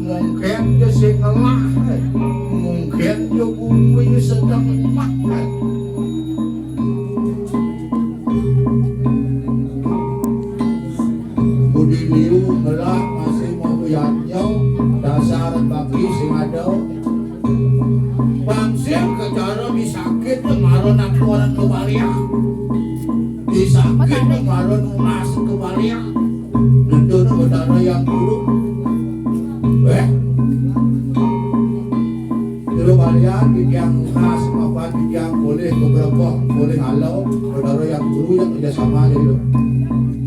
mungkin yo sing ngelah mungkin yo kuwi you sedang makan. Budi liu ngelak masih mau yanyo dasar bagi sing ada. Bangsil kecara disakit kemarin aku orang kebaliak. Disakit kemarin mas kebaliak. Nendun udara yang buruk. Dulu kalian yang nas apa yang boleh beberapa boleh halau saudara yang guru yang kerjasama gitu.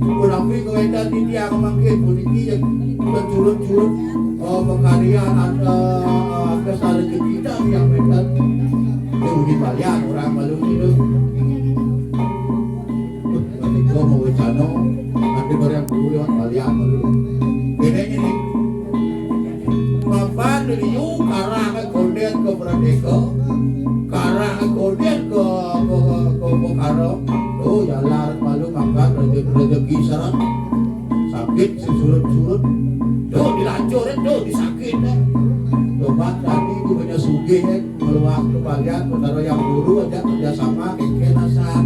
Tapi kewedan ini yang mungkin polisi yang bercurut-curut pengkaryan ada kesalahan kita yang wedan itu di kalian orang malu itu. Nanti gua mau bercanda nanti baru yang guru lewat kalian malu. Ini Bapak dulu karang korden ke Pradeka, karang korden ke Bokaro, tuh jalan malu makan rezeki syarat, sakit surut-surut, tuh dilancurin tuh disakit, coba tadi itu punya sugih meluang kembalian saudara yang guru aja kerjasama kenasan,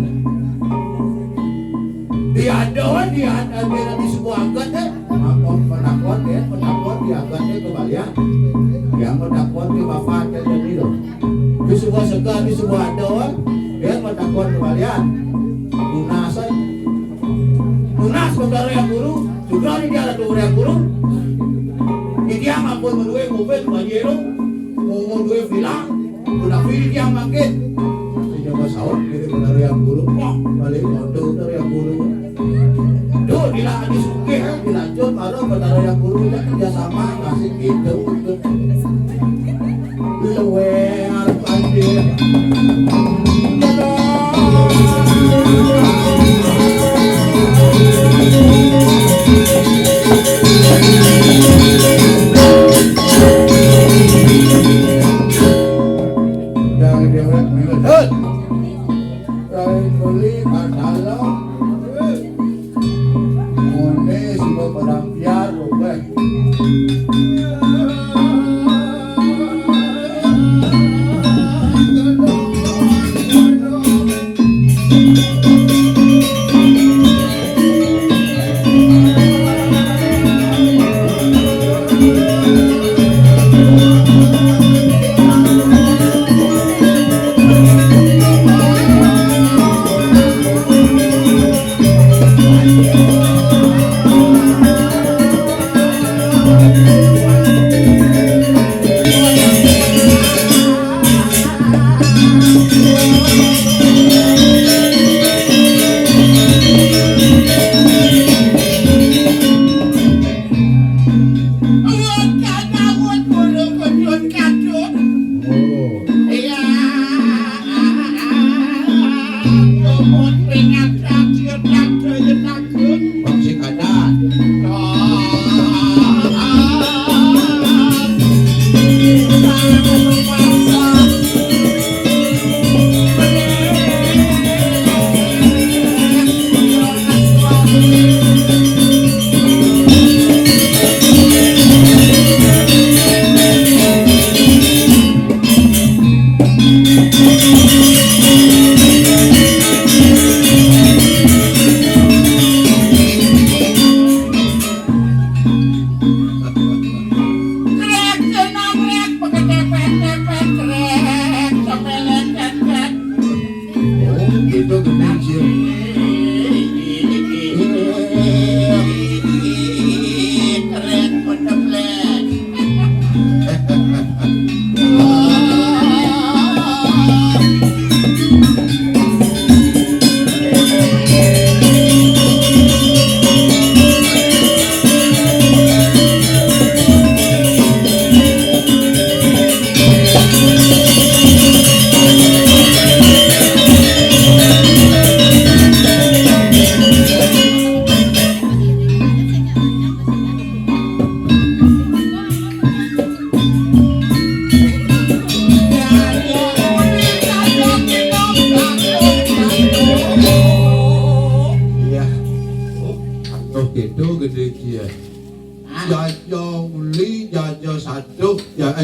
diada di sebuah angkat menakut diangkatnya kembalian yang menakut di bapak jadi loh di sebuah segar di sebuah doang dia menakut kembalian lunas saudara yang guru juga di dia ada yang guru dia maupun menduwe mobil bajero mau duwe villa udah pilih dia makin coba sahur dari saudara yang guru balik motor saudara yang guru tuh disugih dilanjut baru saudara yang guru ya kerjasama kasih gitu luwe arep pandir jangan dewek meledot rai beli kadalo mone sing perampiar oke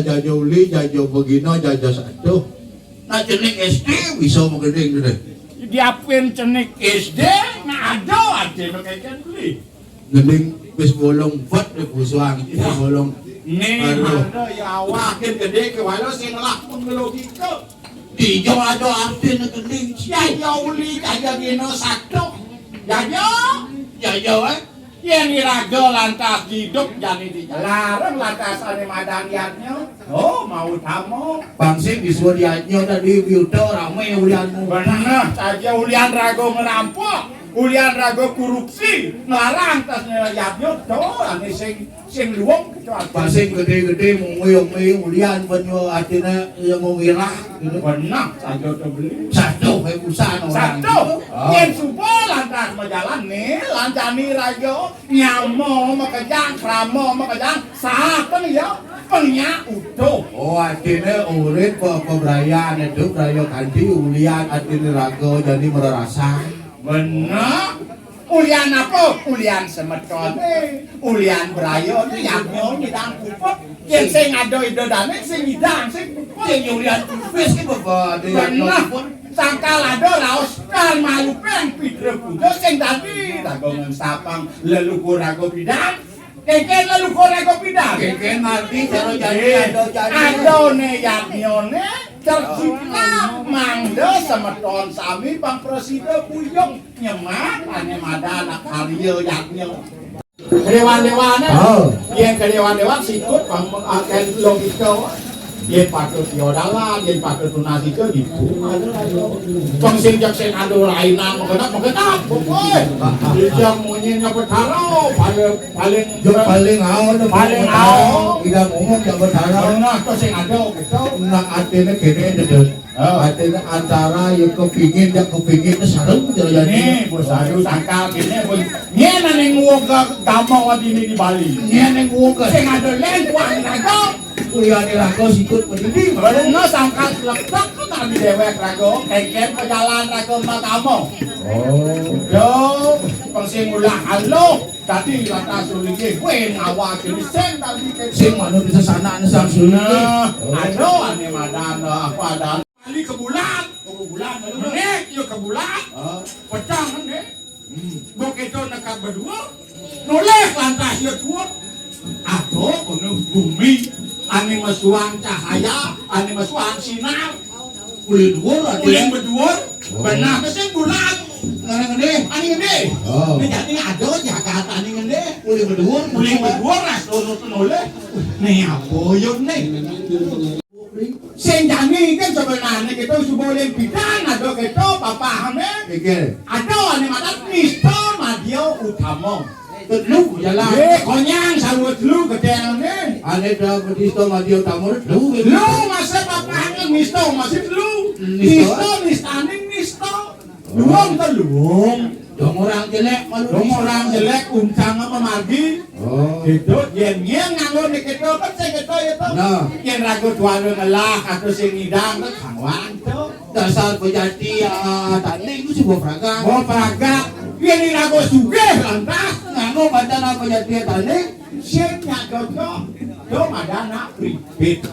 jajo uli, jajo begino, jajo satu. Cenik SD bisa mengending deh. Diapin cenik SD ngado ade mekeken beli. Gending wis bolong vat de busuang iki bolong. Nih ada ya awakin gede ke walau sing lakon logika. Ijo ado arti gending Ya uli kaya dino satu. Ya yen iraga lantas hidup jani dilarang lantas ane madaniatnya. Oh mau tamu. Pangsing disuruh dianyo tadi biudo rame ulianmu. Benar saja ulian rago ngerampok. Ulian rago korupsi. Ngelarang tas nyayapnya tuh ane sing luwung kecuali. Pangsing gede-gede munguyung ulian banyo artinya yang mengirah. Benar saja tuh beli. Satu kayak usaha orang. Satu, yen supo lantas majalan nih, lancani rajo, nyamo makajang, kramo makajang, sapen ya, penya utuh. Oh artinya ulit pemberayaan itu beraya ganti ulian artinya rago jadi merasa. Benar. Ulian apa? Ulian semeton, ulian brayo, yaknyo nyidang kupot. Yen sing ado idodane sing nyidang sing kupot. Sing ulian kupis ki bapak. Benar. Sangkal ado raos kan malupeng pidre pudo sing tadi ragongan sapang leluhur rago bidang. Keken leluhur rago bidang. Keken ngerti cara jadi ado ne yaknyone tercipta mangdo semeton sami Bang Presiden Buyong nyemat ane madana kaliyo yaknyo. Dewan-dewane yen kedewan-dewan sikut Bang akan logika. Yen patut diodalan, yen patut tunasikeun ibu. Bang sing jak sing ando rainan mengenap pokoke. Dijang munyinya betaro paling ao. Ida ngomong jak betaro. Nah, to sing ando gitu. Nang atene kene dedet. Atene antara yang kepingin sareng jadi. Nih, bos aduh sangkal kene bos. Nyen ning nguwung ka gampang wadine di Bali. Nyen ning nguwung ka Sing ando len kuwi rago. Kuliah rago sikut pendidik. Bener sangkal letak kan di dewek rago. Keken pejalan rago makamu. Yo, persing ulah halo. Tadi lantas sulike kowe ngawak ini sing tadi Sing manut di sana ane sang sulike. Ado ane madan apa ada. Kali ke bulan menek yo ke bulan. Pecah menek. Bok itu nekak berdua. Noleh lantas yo dua. Ado penuh bumi. Ane mesuang cahaya, ane mesuang sinar. Kulit dhuwur Kuling berdua. Benar mesin bulan. ngene. Ane gede. Ini jadi ado Jakarta ane gede. Kulit dhuwur Kuling berdua ras turun noleh. Nih apa yo nih. Sing jani kan sebenarnya kita boleh bidang ado kita papahane. Iki. Ado ane matat nisto madio utama. Telu jalan. Konyang sarut lu gedene. Ane da bedisto madio tamur lu. Lu masa papahane nisto masih lu. Nisto nistane nisto. Luang ta luang. Dong orang jelek malu. Dong orang jelek uncang apa margi. Gitu yen nganggo nek kita kan sing kita itu. Nah. Yen ragu tuane ngelah atau sing ngidang kan kangwang to. Dasar pejati tadi itu sebuah praga. Mau praga yen ragu sugih lantas Ngano bacaan pejati tadi. sing nyago do madana pribit.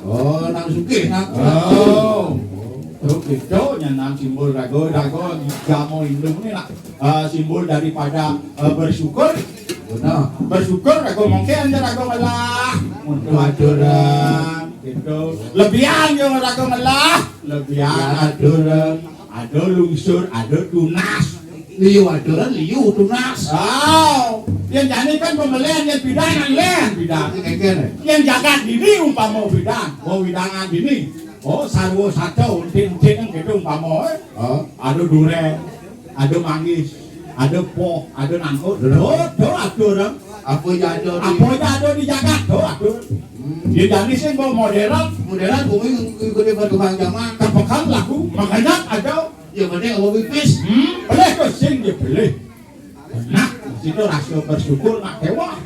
Nang sugih nang. Terus itu nyanam simbol rago gamo indung ini lah simbol daripada bersyukur. Benar. Bersyukur rago mungkin aja rago melah untuk aturan gitu. Lebihan yo rago melah, lebihan aturan. Ada lungsur, ada tunas. Liu aturan liu tunas. Oh, yang jani kan pembelian yang bidang bidang. Kene. Yang jagat dini umpama bidang, bidangan dini. Oh, sarwo saco, untin-untin gitu umpama. Ada duren, ada manggis, ada poh, ada nangkut. Do aturan. Apa jado di jagat, do aturan. Dia jani sih modern bumi gede berkembang zaman. terpekan laku, makanya ada. Ya penting apa pipis. Boleh kok sing dia boleh. Nah, situ rasio bersyukur nak dewa.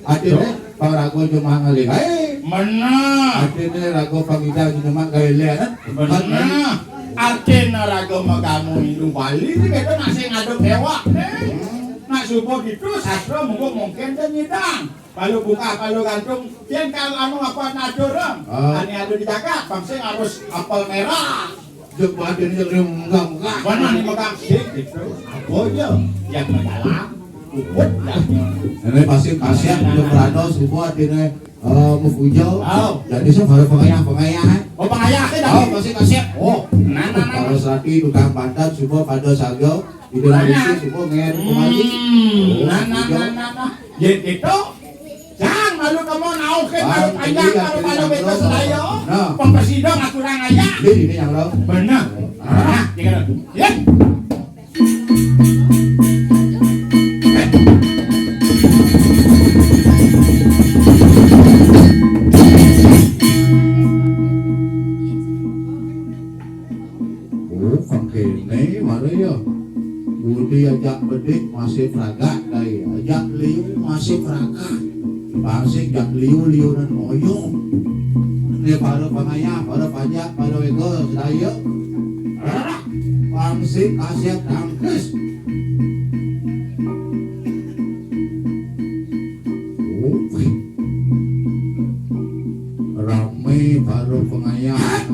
Adine Pak Rago cuma ngalih kae. Mana? Adine Rago pangida cuma gawe leanan. Mana? Artinya raga magamu itu Bali ini kita masih ngaduk dewa. Nak subuh gitu sastra mungkin dan nyidang. Kalau buka kalau gantung, yang kalau anu apa nadorong. Ani ada di Jakarta, bangsa harus apel merah. Coba ada yang enggak. Mana nih megang sih gitu. Apa aja yang mendalam. Uput dah. Ini pasti kasihan untuk berado semua dine mengujau. Jadi baru pengayah. Oh pengayah ke dah. Oh pasti kasihan. Oh, Nah. kalau selagi tukang pantat semua pada sago di dalam isi semua ngene kembali. Nah. Jadi itu jangan malu kamu naukin malu panjang malu betul saya. Pempresidang aturan aja. Ini yang lo. Benar. Jangan. Ya. Ini mana ya? Budi ajak bedik masih fragak day, ajak liu masih fragak. Pasik jak liu dan moyong. Ini para pengayah, para pajak, para wego saya. Pangsik asyik tangkis. Ramai para pengayah.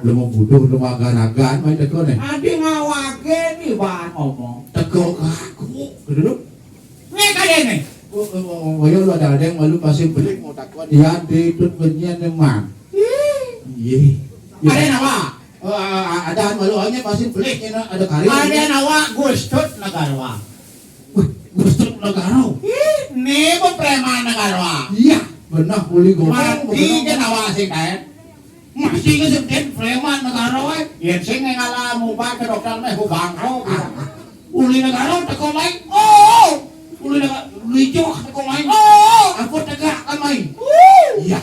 Lemo butuh lemo agan-agan main teko nih. Adi ngawake nih bahan omong. Teko kaku. Duduk. Nih kaya nih. Oh, yo lu ada yang malu pasti beli mau takut dia ditut benyian emang. Iya. Ada nawa. Ada malu hanya pasti beli ada karya. Ada nawa gustut negarawa. Gustut negara. Nih kok preman negarawa. Iya, benar boleh ngomong. Mati ke nawa sih kayak. Masih ke sekian preman negara yang sing ngalah mubah ke dokter meh hubang uli negara teko main uli negara licok teko main aku tegak kan main iya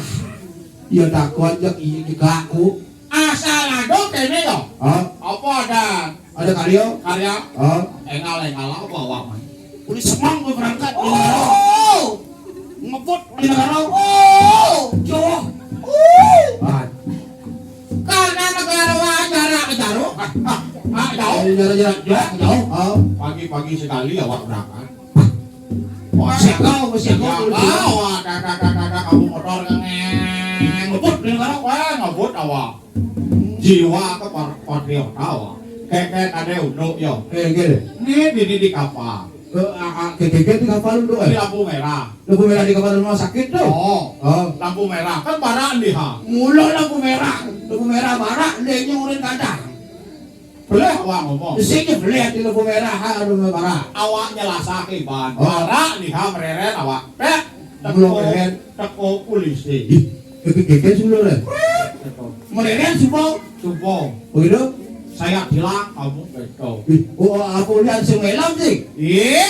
iya takut aja iya aku asal ada kene yo apa ada karya engal apa awak main uli semang gue berangkat ngebut uli negara jauh karena negara jarak jauh jauh pagi-pagi sekali awak berangkat siakau kamu motor ngebut di negara ngebut awak jiwa ke patriot awak kayak ada unduk yo ini di kapal di kapal lu di lampu merah di kapal rumah sakit tuh lampu merah kan barang liha mulu lampu merah barak lehnya urin kadang boleh awak ngomong di sini boleh di lampu merah rumah barak awak nyelasake ban barak liha mereret awak teko polisi keke sulo le mereret supo begitu saya bilang kamu betul. Aku lihat semelam sih.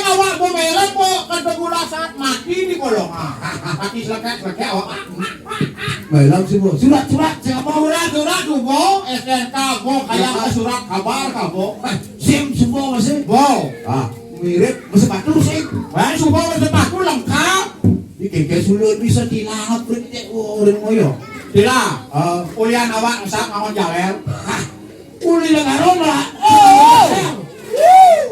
Awak memelan kok kedegula saat mati di kolongan. Mati selek awak. Melam sih bu. Surat. Surat bu. SNK bu kayak surat kabar kamu. SIM semua masih. Bu. Mirip sepatu sih. Semua sepatu lengkap. Di keke sulut bisa dilahap berarti orang moyo. Tidak. Ulian awak ngesak ngomong jalan. Uli negara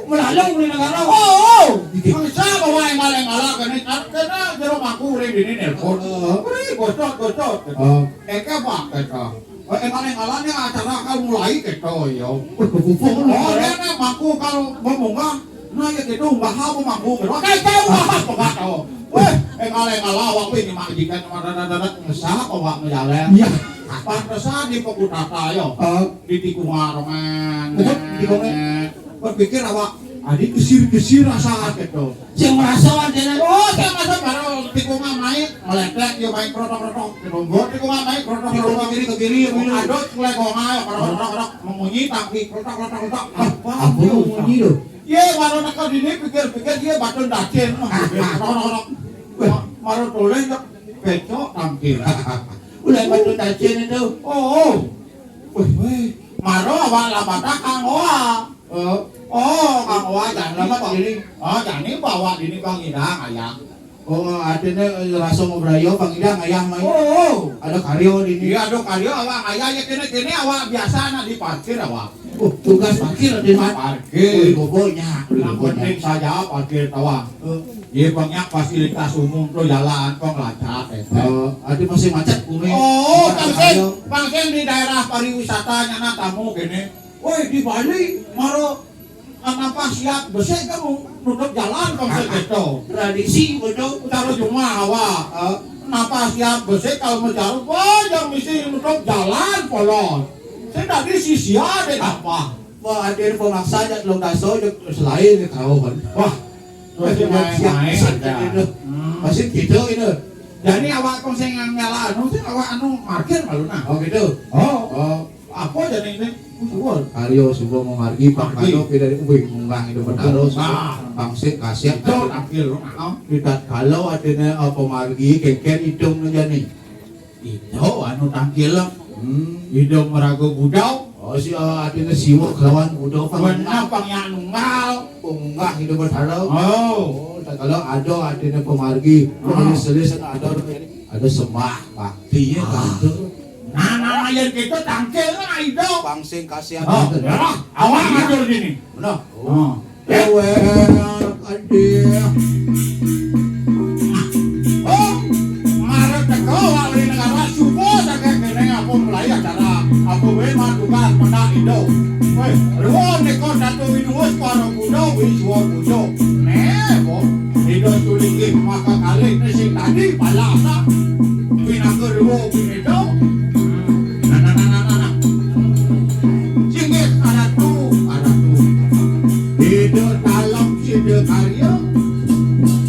melalong uli negara mangsa bawa yang ngalah karena jero maku ring dini nelpon gocot eka pak kata yang ngalahnya acara kan mulai gitu yo karena maku kalau memunggah nah ya gitu bahas maku kayak tahu bahas pegat tau ngalah waktu ini majikan dadak ngesah awak ngejalan pantesan di pekutata yo di tikungan roman berpikir awak adik kesir rasa gitu yang merasa wajahnya saya masa baru tikungan main meletek yo main krotok-krotok nunggu tikungan main krotok-krotok ke kiri adot mulai kongal krotok-krotok memunyi tapi krotok-krotok apa memunyi loh iya baru nakal dini pikir-pikir dia batun dacin krotok-krotok baru toleh becok tampil Ulah batu tajin itu. Oh. Wih, maro awak lamata Kang Oa. Oh, Kang Oa jangan lama ini. Oh, jangan bawa ini Bang Idang ayang. Oh, adanya langsung ngobrayo Bang Idang ayang main. Oh, Ada karyo di ini. iya ada karya awak ayah ya kene awak biasa na di parkir awak. Tugas parkir di mana? Parkir. Bobonya. Yang penting saja parkir awak. Iya banyak fasilitas umum tuh jalan kok lancar. Ada masih macet kuning. Oh, Bangsen di daerah pariwisata nyana tamu gini. Woi di Bali maro kenapa siap besek kamu nutup jalan konsep gitu. Tradisi betul. Taruh cuma awak. Kenapa siap besek kalau mau jalan? Wah yang mesti nutup jalan polon. Saya tadi sisi ada apa? Wah, ada info maksa aja belum daso selain kau kan. Wah, masih main ada. Masih gitu ini. Jadi awak konsep yang nyala anu sih awak anu parkir malu nah. Oh gitu. Oh. Apa jadi ini? Usul. Karyo subuh mau margi pak kado dari ubing mungang itu benaros. Bangsit kasihan itu tampil. Tidak kalau adanya pemargi kengken hidung aja nih. Itu anu tampil. Hidung meragu budau. Oh si adanya siwo kawan budau Benar pangnya nunggal. Unggah hidup berharap. Oh. Kalau adanya pemargi, selis ada sembah bakti ya kan. Nah yang kita tangkil lah itu. Bangsing kasihan. Awak ngatur gini. Benar. Ewe adik. Oh, marah teko awak negara subuh sakit kene aku mulai acara aku bema tugas mendak itu. Woi, ruang neko satu winus para budo wiswa budo. Nebo, itu tuliki maka kali sing tadi balasa. Pinang kedua itu. Singgit ada tuh. Hidup dalam sido karya.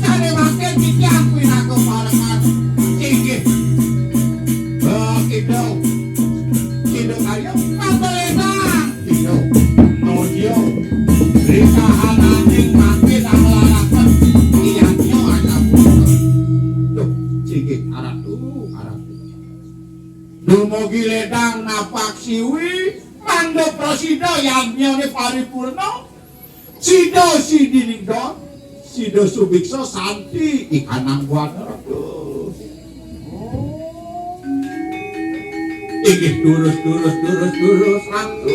Cari makin ditiang pinang ke parangan. Singgit. Begitu. Sido karya. Kabelenang. Sido. Nojo. Rika hananing makin amelarakan. Iyannya ada pun. Tuh, singgit. Arah tuh. Dumugi ledang napak siwi mando prasido yang nyone paripurna sido sidiningdo sido subikso santi ikanang buat Iki turus ratu